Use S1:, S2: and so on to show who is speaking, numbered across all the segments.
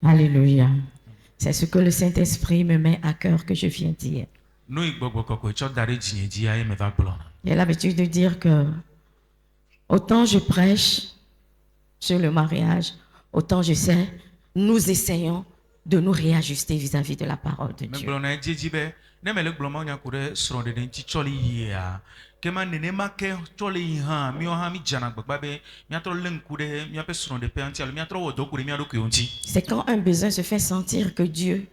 S1: Alléluia. C'est ce que le Saint-Esprit me met à cœur que je viens dire. J'ai l'habitude de dire que autant je prêche sur le mariage, autant je sais, nous essayons de nous réajuster vis-à-vis de la parole de Dieu. C'est quand un besoin se fait sentir que Dieu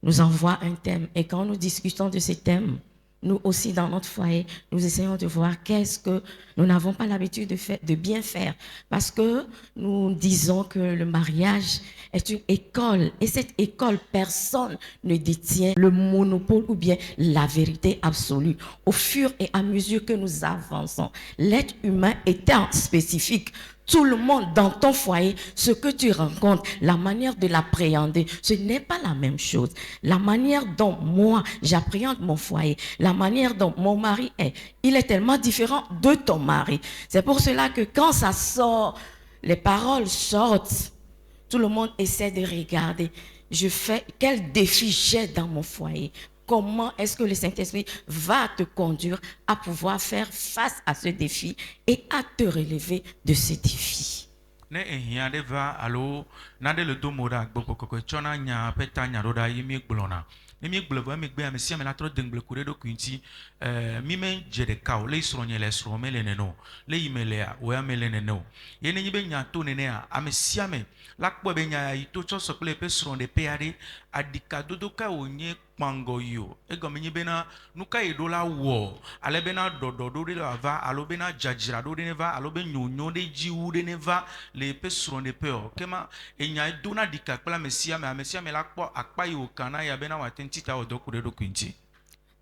S1: nous envoie un thème. Et quand nous discutons de ces thèmes, nous aussi dans notre foyer, nous essayons de voir qu'est-ce que nous n'avons pas l'habitude de bien faire. Parce que nous disons que le mariage est une école. Et cette école, personne ne détient le monopole ou bien la vérité absolue. Au fur et à mesure que nous avançons, l'être humain étant spécifique, tout le monde dans ton foyer, ce que tu rencontres, la manière de l'appréhender, ce n'est pas la même chose. La manière dont moi, j'appréhende mon foyer, la manière dont mon mari est, il est tellement différent de ton mari. C'est pour cela que quand ça sort, les paroles sortent, tout le monde essaie de regarder. Quel défi j'ai dans mon foyer? Comment est-ce que le Saint-Esprit va te conduire à pouvoir faire face à ce défi et à te relever de ce défi?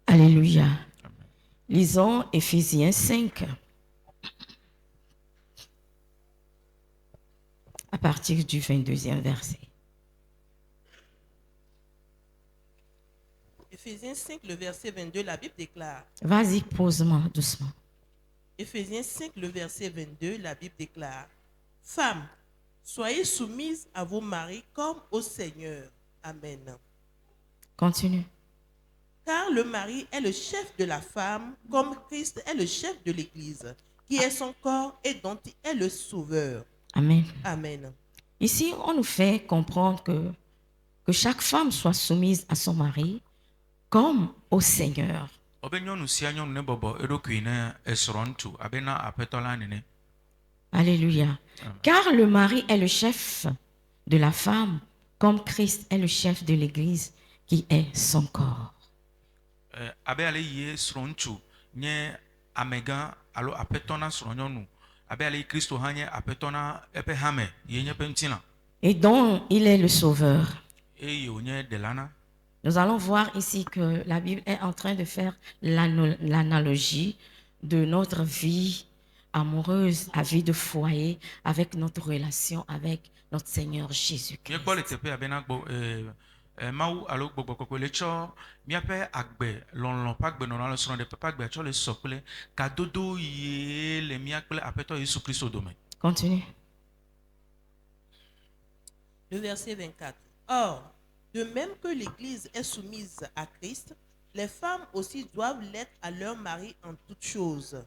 S1: Alléluia. Lisons Éphésiens 5. À partir du 22e verset.
S2: Éphésiens 5, le verset 22, la Bible déclare.
S1: Vas-y, pose-moi doucement.
S2: Éphésiens 5, le verset 22, la Bible déclare. Femmes, soyez soumises à vos maris comme au Seigneur. Amen.
S1: Continue.
S2: Car le mari est le chef de la femme, comme Christ est le chef de l'Église, qui est son corps et dont il est le sauveur.
S1: Amen.
S2: Amen.
S1: Ici, on nous fait comprendre que chaque femme soit soumise à son mari comme au Seigneur. Alléluia. Car le mari est le chef de la femme, comme Christ est le chef de l'Église, qui est son corps. Et dont il est le sauveur. Nous allons voir ici que la Bible est en train de faire l'analogie de notre vie amoureuse, à vie de foyer, avec notre relation avec notre Seigneur Jésus-Christ. Continue.
S2: Le verset 24. Or, de même que l'Église est soumise à Christ, les femmes aussi doivent l'être à leur mari en toutes choses.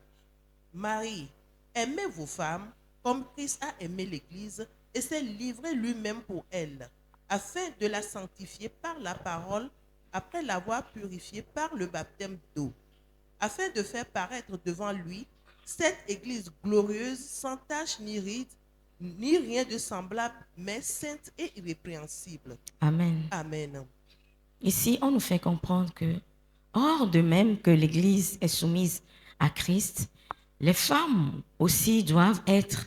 S2: Marie, aimez vos femmes comme Christ a aimé l'Église et s'est livré lui-même pour elle, afin de la sanctifier par la parole, après l'avoir purifiée par le baptême d'eau, afin de faire paraître devant lui cette Église glorieuse, sans tache ni ride, ni rien de semblable, mais sainte et irrépréhensible.
S1: Amen.
S2: Amen.
S1: Ici, on nous fait comprendre que, or, de même que l'Église est soumise à Christ, les femmes aussi doivent l'être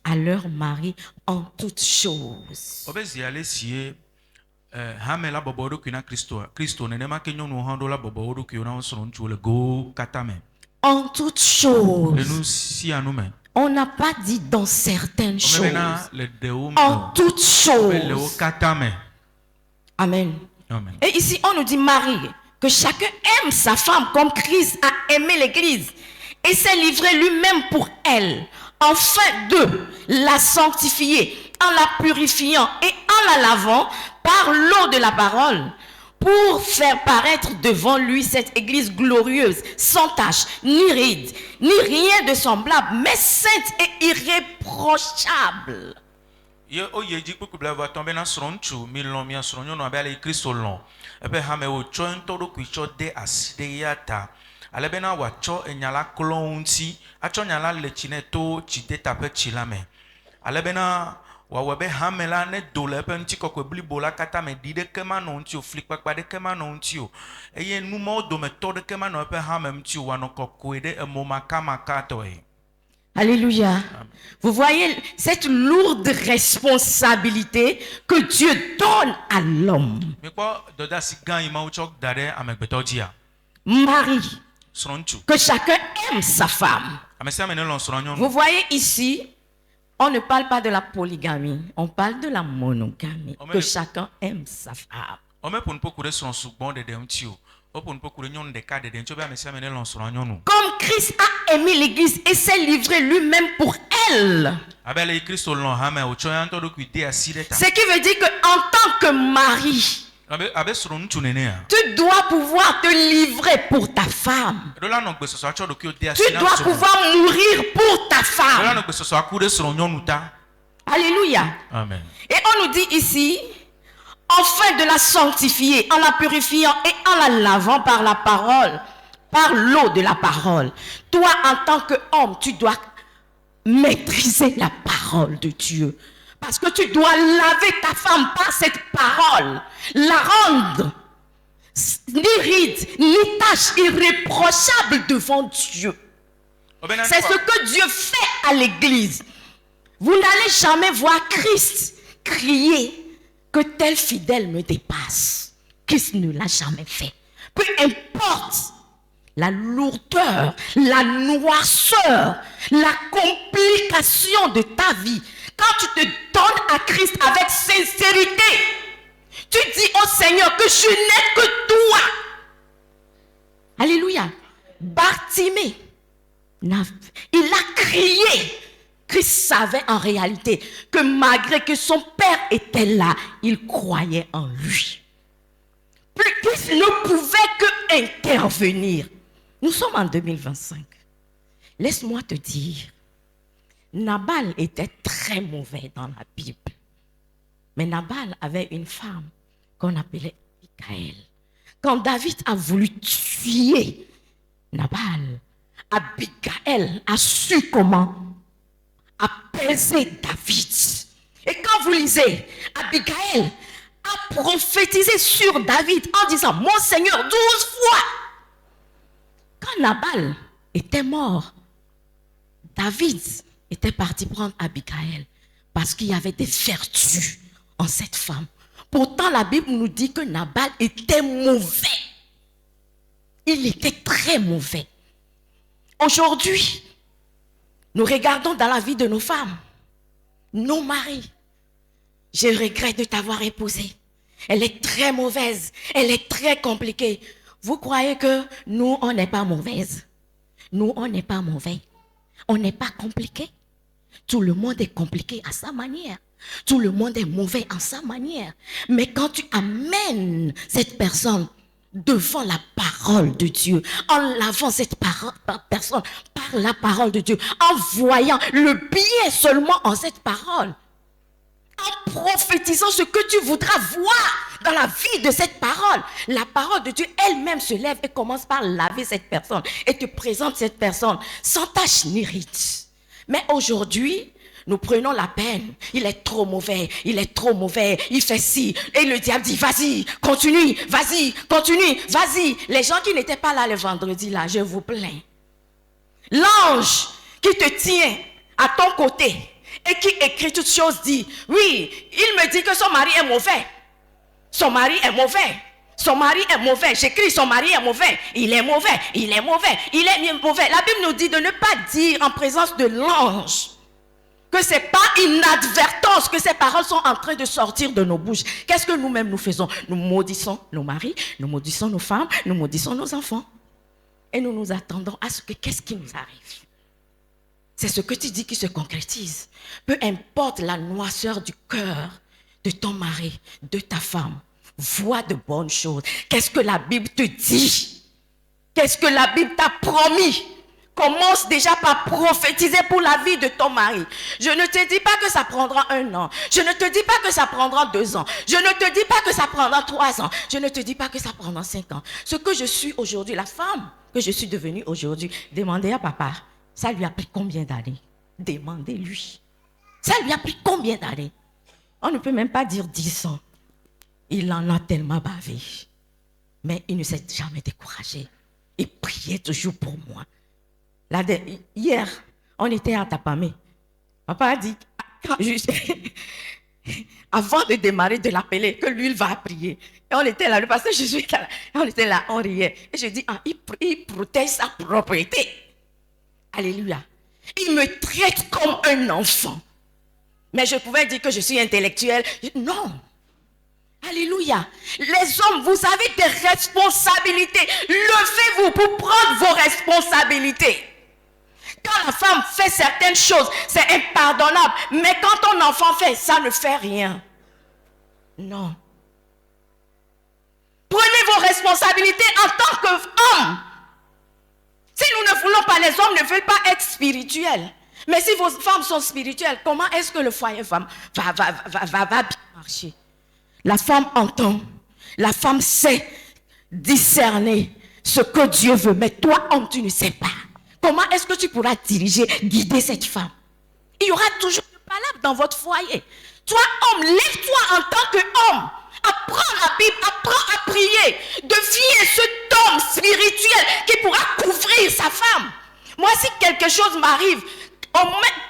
S1: à leur mari en toutes choses. En toutes choses. On n'a pas dit dans certaines choses. En toutes choses. Amen. Et ici, on nous dit, Marie, que chacun aime sa femme comme Christ a aimé l'Église et s'est livré lui-même pour elle, afin de la sanctifier en la purifiant et en la lavant par l'eau de la parole, pour faire paraître devant lui cette église glorieuse, sans tache, ni ride, ni rien de semblable, mais sainte et irréprochable. Alléluia. Vous voyez cette lourde responsabilité que Dieu donne à l'homme. Marie, que chacun aime sa femme. Vous voyez ici, on ne parle pas de la polygamie, on parle de la monogamie. Que chacun aime sa femme. Comme Christ a aimé l'église et s'est livré lui-même pour elle. Ce qui veut dire qu'en tant que mari, tu dois pouvoir te livrer pour ta femme. Tu dois pouvoir mourir pour ta femme. Alléluia.
S3: Amen.
S1: Et on nous dit ici, afin de la sanctifier, en la purifiant et en la lavant par la parole, par l'eau de la parole. Toi, en tant qu'homme, tu dois maîtriser la parole de Dieu. Parce que tu dois laver ta femme par cette parole, la rendre ni ride, ni tache, irréprochable devant Dieu. C'est ce que Dieu fait à l'église. Vous n'allez jamais voir Christ crier que tel fidèle me dépasse. Christ ne l'a jamais fait. Peu importe la lourdeur, la noirceur, la complication de ta vie, quand tu te donnes à Christ avec sincérité, tu dis au Seigneur que je n'ai que toi. Alléluia. Bartimée, il a crié. Christ savait en réalité que malgré que son père était là, il croyait en lui. Christ ne pouvait que intervenir. Nous sommes en 2025. Laisse-moi te dire, Nabal était très mauvais dans la Bible. Mais Nabal avait une femme qu'on appelait Abigail. Quand David a voulu tuer Nabal, Abigail a su comment apaiser David. Et quand vous lisez, Abigail a prophétisé sur David en disant, mon Seigneur, 12 fois. Quand Nabal était mort, David était parti prendre Abigail parce qu'il y avait des vertus en cette femme. Pourtant, la Bible nous dit que Nabal était mauvais. Il était très mauvais. Aujourd'hui, nous regardons dans la vie de nos femmes, nos maris. Je regrette de t'avoir épousée. Elle est très mauvaise. Elle est très compliquée. Vous croyez que nous, on n'est pas mauvaise? Nous, on n'est pas mauvais. On n'est pas compliqué. Tout le monde est compliqué à sa manière. Tout le monde est mauvais en sa manière. Mais quand tu amènes cette personne devant la parole de Dieu, en lavant cette personne par la parole de Dieu, en voyant le bien seulement en cette parole, en prophétisant ce que tu voudras voir dans la vie de cette parole, la parole de Dieu elle-même se lève et commence par laver cette personne et te présente cette personne sans tache ni ride. Mais aujourd'hui, nous prenons la peine. Il est trop mauvais, il est trop mauvais, il fait ci. Et le diable dit, vas-y, continue, vas-y, continue, vas-y. Les gens qui n'étaient pas là le vendredi, là, je vous plains. L'ange qui te tient à ton côté et qui écrit toutes choses dit, oui, il me dit que son mari est mauvais. Son mari est mauvais. Son mari est mauvais. J'écris, son mari est mauvais. Il est mauvais, il est mauvais, il est mauvais. La Bible nous dit de ne pas dire en présence de l'ange que ce n'est pas inadvertance que ces paroles sont en train de sortir de nos bouches. Qu'est-ce que nous-mêmes nous faisons? Nous maudissons nos maris, nous maudissons nos femmes, nous maudissons nos enfants. Et nous nous attendons à ce que qu'est-ce qui nous arrive? c'est ce que tu dis qui se concrétise. Peu importe la noirceur du cœur de ton mari, de ta femme, vois de bonnes choses. Qu'est-ce que la Bible te dit? Qu'est-ce que la Bible t'a promis? Commence déjà par prophétiser pour la vie de ton mari. Je ne te dis pas que ça prendra 1 an. Je ne te dis pas que ça prendra 2 ans. Je ne te dis pas que ça prendra 3 ans. Je ne te dis pas que ça prendra 5 ans. Ce que je suis aujourd'hui, la femme que je suis devenue aujourd'hui, demandez à papa, ça lui a pris combien d'années? Demandez-lui. Ça lui a pris combien d'années? On ne peut même pas dire 10 ans. Il en a tellement bavé. Mais il ne s'est jamais découragé. Il priait toujours pour moi. Hier, on était à Tapamé. Papa a dit, avant de démarrer, de l'appeler, que lui, il va prier. Et on était là, le pasteur Jésus était là. On était là, on riait. Et je dis, il protège sa propriété. Alléluia. Il me traite comme un enfant. Mais je pouvais dire que je suis intellectuelle. Non. Alléluia. Les hommes, vous avez des responsabilités. Levez-vous pour prendre vos responsabilités. Quand la femme fait certaines choses, c'est impardonnable. Mais quand ton enfant fait, ça ne fait rien. Non. Prenez vos responsabilités en tant qu'homme. Si nous ne voulons pas, les hommes ne veulent pas être spirituels. Mais si vos femmes sont spirituelles, comment est-ce que le foyer va bien marcher? La femme entend. La femme sait discerner ce que Dieu veut. Mais toi, homme, tu ne sais pas. Comment est-ce que tu pourras diriger, guider cette femme? Il y aura toujours une palabre dans votre foyer. Toi, homme, lève-toi en tant qu'homme. Apprends la Bible, apprends à prier. Deviens cet homme spirituel qui pourra couvrir sa femme. Moi, si quelque chose m'arrive,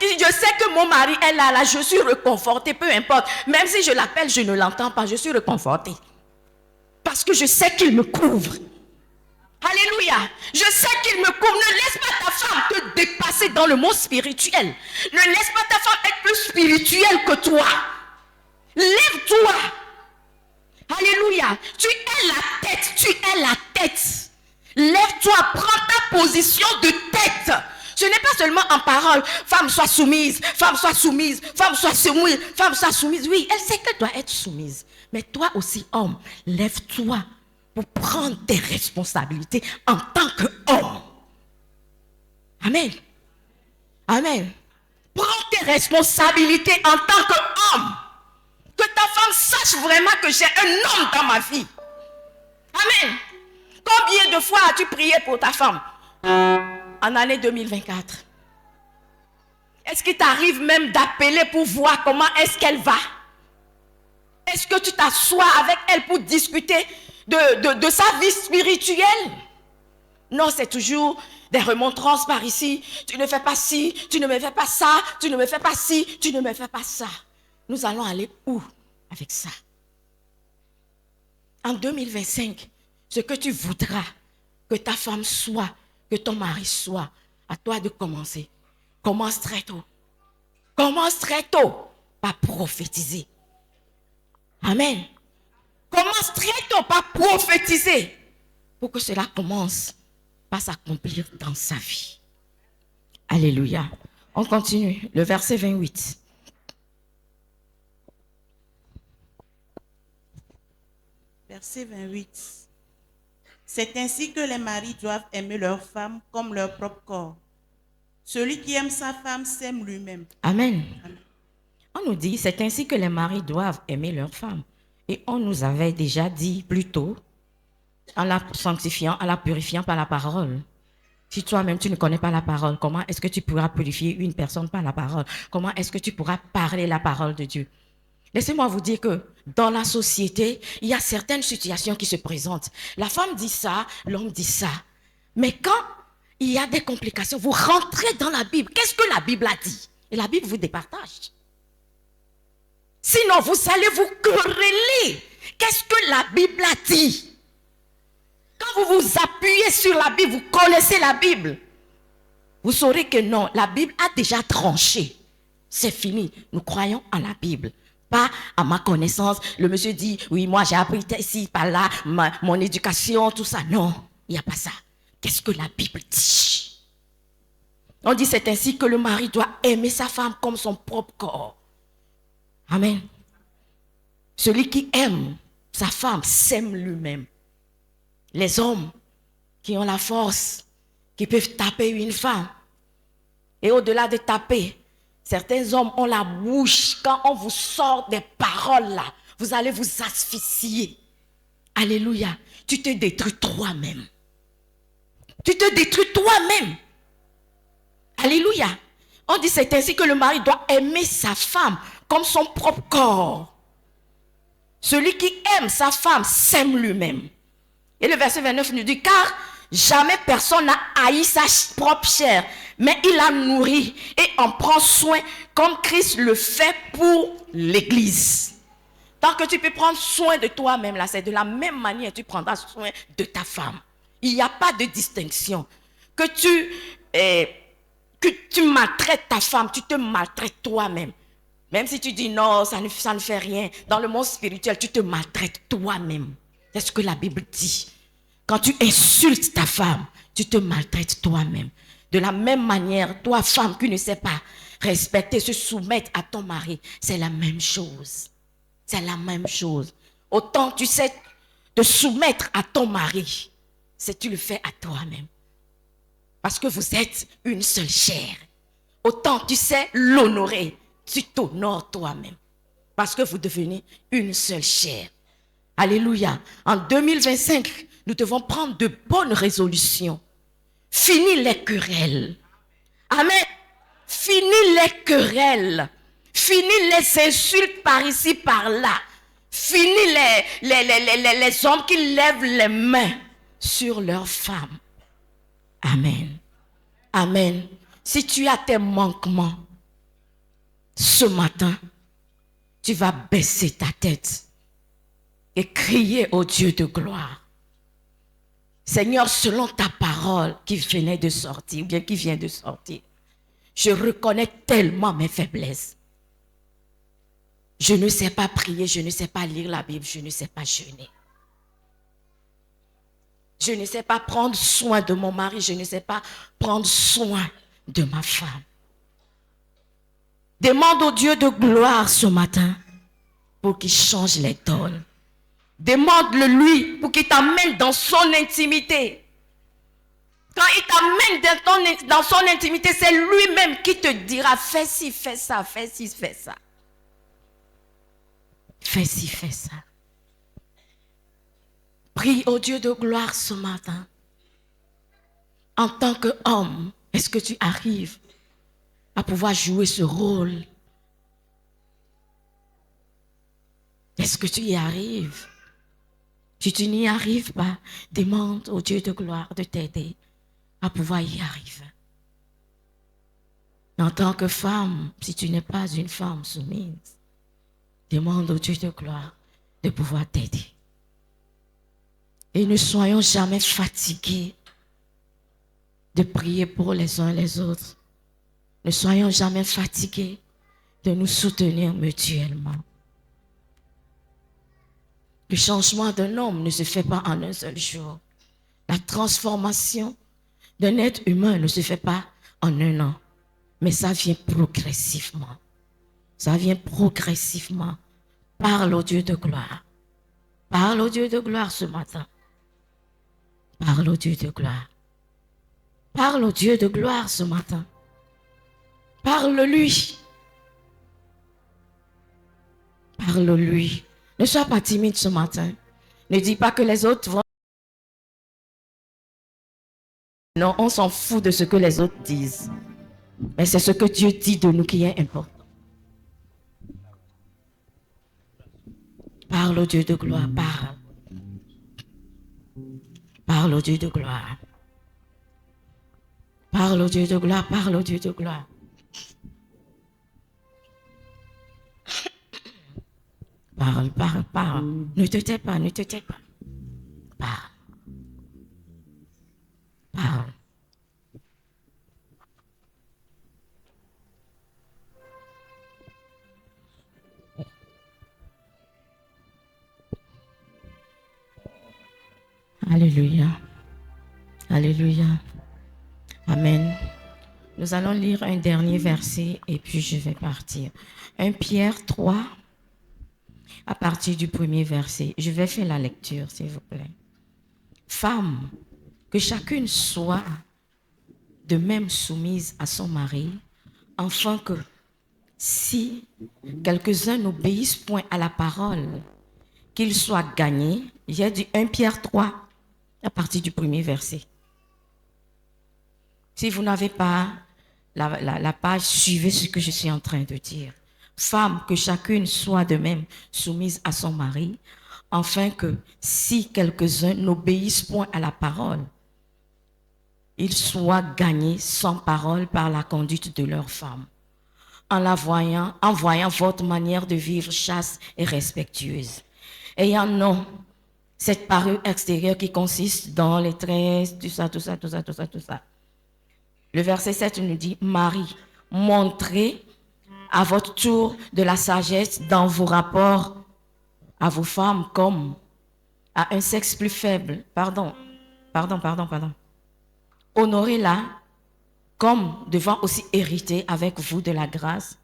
S1: je sais que mon mari est là, je suis réconfortée, peu importe. Même si je l'appelle, je ne l'entends pas, je suis réconfortée. Parce que je sais qu'il me couvre. Alléluia. Je sais qu'il me couvre. Ne laisse pas ta femme te dépasser dans le monde spirituel. Ne laisse pas ta femme être plus spirituelle que toi. Lève-toi. Alléluia. Tu es la tête. Tu es la tête. Lève-toi. Prends ta position de tête. Ce n'est pas seulement en parole. Femme soit soumise. Femme soit soumise. Femme soit soumise. Femme soit soumise. Oui, elle sait qu'elle doit être soumise. Mais toi aussi, homme, lève-toi pour prendre tes responsabilités en tant qu'homme. Amen. Amen. Prends tes responsabilités en tant qu'homme. Que ta femme sache vraiment que j'ai un homme dans ma vie. Amen. Combien de fois as-tu prié pour ta femme en année 2024? Est-ce qu'il t'arrive même d'appeler pour voir comment est-ce qu'elle va? Est-ce que tu t'assois avec elle pour discuter de sa vie spirituelle? Non, c'est toujours des remontrances par ici. Tu ne fais pas ci, tu ne me fais pas ça, tu ne me fais pas ci, tu ne me fais pas ça. Nous allons aller où avec ça? En 2025, ce que tu voudras que ta femme soit, que ton mari soit, à toi de commencer. Commence très tôt. Commence très tôt par prophétiser. Amen. Commence très tôt par prophétiser pour que cela commence par s'accomplir dans sa vie. Alléluia. On continue. Le verset 28.
S2: Verset 28. C'est ainsi que les maris doivent aimer leur femme comme leur propre corps. Celui qui aime sa femme s'aime lui-même.
S1: Amen.
S2: Amen.
S1: On nous dit, c'est ainsi que les maris doivent aimer leur femme. Et on nous avait déjà dit plus tôt, en la sanctifiant, en la purifiant par la parole. Si toi-même tu ne connais pas la parole, comment est-ce que tu pourras purifier une personne par la parole? Comment est-ce que tu pourras parler la parole de Dieu? Laissez-moi vous dire que dans la société, il y a certaines situations qui se présentent. La femme dit ça, l'homme dit ça. Mais quand il y a des complications, vous rentrez dans la Bible. Qu'est-ce que la Bible a dit? Et la Bible vous départage. Sinon, vous allez vous quereller. Qu'est-ce que la Bible a dit? Quand vous vous appuyez sur la Bible, vous connaissez la Bible. Vous saurez que non, la Bible a déjà tranché. C'est fini. Nous croyons en la Bible. Pas à ma connaissance. Le monsieur dit, oui, moi j'ai appris ici, par là, mon éducation, tout ça. Non, il n'y a pas ça. Qu'est-ce que la Bible dit? On dit c'est ainsi que le mari doit aimer sa femme comme son propre corps. Amen. Celui qui aime sa femme s'aime lui-même. Les hommes qui ont la force, qui peuvent taper une femme. Et au-delà de taper, certains hommes ont la bouche. Quand on vous sort des paroles là, vous allez vous asphyxier. Alléluia. Tu te détruis toi-même. Tu te détruis toi-même. Alléluia. On dit c'est ainsi que le mari doit aimer sa femme comme son propre corps. Celui qui aime sa femme s'aime lui-même. Et le verset 29 nous dit, car jamais personne n'a haï sa propre chair, mais il la nourrit et en prend soin comme Christ le fait pour l'Église. Tant que tu peux prendre soin de toi-même, là, c'est de la même manière que tu prendras soin de ta femme. Il n'y a pas de distinction. Que tu maltraites ta femme, tu te maltraites toi-même. Même si tu dis non, ça ne fait rien. Dans le monde spirituel, tu te maltraites toi-même. C'est ce que la Bible dit. Quand tu insultes ta femme, tu te maltraites toi-même. De la même manière, toi, femme qui ne sais pas respecter, se soumettre à ton mari, c'est la même chose. C'est la même chose. Autant tu sais te soumettre à ton mari, c'est tu le fais à toi-même. Parce que vous êtes une seule chair. Autant tu sais l'honorer, tu t'honores toi-même. Parce que vous devenez une seule chair. Alléluia. En 2025, nous devons prendre de bonnes résolutions. Fini les querelles. Amen. Fini les querelles. Fini les insultes par ici, par là. Fini les hommes qui lèvent les mains sur leurs femmes. Amen. Amen. Si tu as tes manquements, ce matin, tu vas baisser ta tête et crier au Dieu de gloire. Seigneur, selon ta parole qui venait de sortir, ou bien qui vient de sortir, je reconnais tellement mes faiblesses. Je ne sais pas prier, je ne sais pas lire la Bible, je ne sais pas jeûner. Je ne sais pas prendre soin de mon mari, je ne sais pas prendre soin de ma femme. Demande au Dieu de gloire ce matin pour qu'il change les donnes. Demande-le lui pour qu'il t'amène dans son intimité. Quand il t'amène dans son intimité, c'est lui-même qui te dira fais ci, fais ça, fais ci, fais ça. Fais ci, fais ça. Prie au Dieu de gloire ce matin. En tant qu'homme, est-ce que tu arrives à pouvoir jouer ce rôle? Est-ce que tu y arrives? Si tu n'y arrives pas, demande au Dieu de gloire de t'aider à pouvoir y arriver. En tant que femme, si tu n'es pas une femme soumise, demande au Dieu de gloire de pouvoir t'aider. Et ne soyons jamais fatigués de prier pour les uns et les autres. Ne soyons jamais fatigués de nous soutenir mutuellement. Le changement d'un homme ne se fait pas en un seul jour. La transformation d'un être humain ne se fait pas en un an. Mais ça vient progressivement. Ça vient progressivement. Parle au Dieu de gloire. Parle au Dieu de gloire ce matin. Parle au Dieu de gloire. Parle au Dieu de gloire ce matin. Parle-lui. Parle-lui. Ne sois pas timide ce matin. Ne dis pas que les autres vont... Non, on s'en fout de ce que les autres disent. Mais c'est ce que Dieu dit de nous qui est important. Parle au Dieu de gloire, parle. Parle au Dieu de gloire. Parle au Dieu de gloire, parle au Dieu de gloire. Parle, parle, parle. Ne te tais pas, ne te tais pas. Parle. Parle. Alléluia. Alléluia. Amen. Nous allons lire un dernier verset et puis je vais partir. 1 Pierre 3, à partir du premier verset. Je vais faire la lecture, s'il vous plaît. Femmes, que chacune soit de même soumise à son mari, afin que si quelques-uns n'obéissent point à la parole, qu'ils soient gagnés. J'ai dit 1 Pierre 3, à partir du premier verset. Si vous n'avez pas la page, suivez ce que je suis en train de dire. Femmes, que chacune soit de même soumise à son mari, afin que si quelques-uns n'obéissent point à la parole, ils soient gagnés sans parole par la conduite de leur femme, en voyant votre manière de vivre chaste et respectueuse, ayant non cette parure extérieure qui consiste dans les tresses, tout ça. Le verset 7 nous dit, Marie, montrez à votre tour de la sagesse dans vos rapports à vos femmes comme à un sexe plus faible. Pardon. Honorez-la comme devant aussi hériter avec vous de la grâce,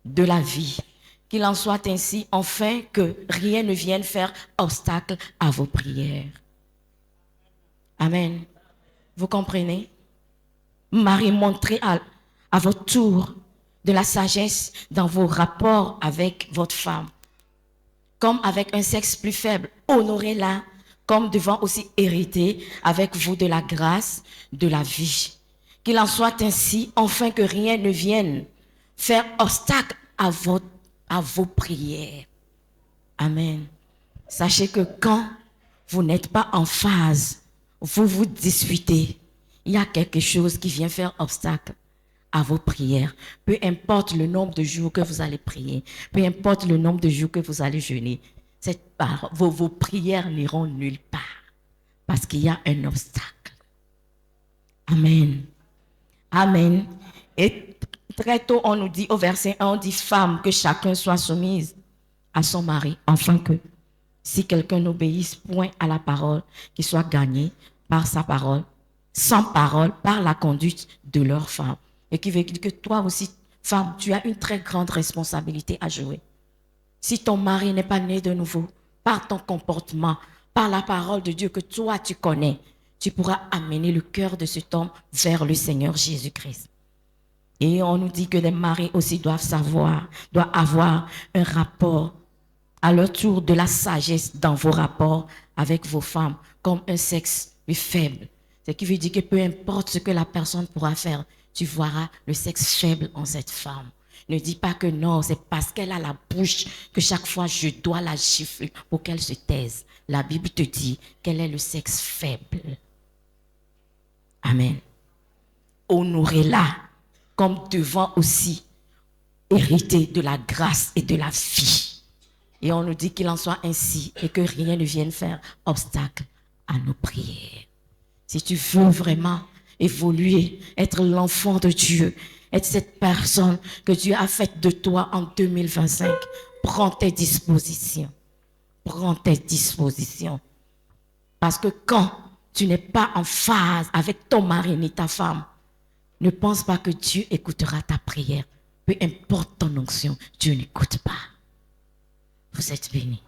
S1: de la vie. Qu'il en soit ainsi, afin que rien ne vienne faire obstacle à vos prières. Amen. Vous comprenez? Marie, montrez à votre tour de la sagesse dans vos rapports avec votre femme, comme avec un sexe plus faible. Honorez-la comme devant aussi hériter avec vous de la grâce, de la vie. Qu'il en soit ainsi, afin que rien ne vienne faire obstacle à vos prières. Amen. Sachez que quand vous n'êtes pas en phase, vous vous disputez, il y a quelque chose qui vient faire obstacle à vos prières. Peu importe le nombre de jours que vous allez prier, peu importe le nombre de jours que vous allez jeûner, vos prières n'iront nulle part parce qu'il y a un obstacle. Amen. Amen. Et très tôt, on nous dit au verset 1, on dit, femme, que chacun soit soumise à son mari, afin que si quelqu'un n'obéisse point à la parole, qu'il soit gagné par sa parole, sans parole, par la conduite de leur femme. Et qui veut dire que toi aussi, femme, tu as une très grande responsabilité à jouer. Si ton mari n'est pas né de nouveau, par ton comportement, par la parole de Dieu que toi tu connais, tu pourras amener le cœur de cet homme vers le Seigneur Jésus-Christ. Et on nous dit que les maris aussi doivent avoir un rapport à leur tour de la sagesse dans vos rapports avec vos femmes, comme un sexe plus faible. Ce qui veut dire que peu importe ce que la personne pourra faire, tu verras le sexe faible en cette femme. Ne dis pas que non, c'est parce qu'elle a la bouche que chaque fois je dois la gifler pour qu'elle se taise. La Bible te dit qu'elle est le sexe faible. Amen. Honorez-la comme devant aussi hériter de la grâce et de la vie. Et on nous dit qu'il en soit ainsi et que rien ne vienne faire obstacle à nos prières. Si tu veux vraiment évoluer, être l'enfant de Dieu, être cette personne que Dieu a faite de toi en 2025, prends tes dispositions. Prends tes dispositions. Parce que quand tu n'es pas en phase avec ton mari ni ta femme, ne pense pas que Dieu écoutera ta prière. Peu importe ton onction, Dieu n'écoute pas. Vous êtes bénis.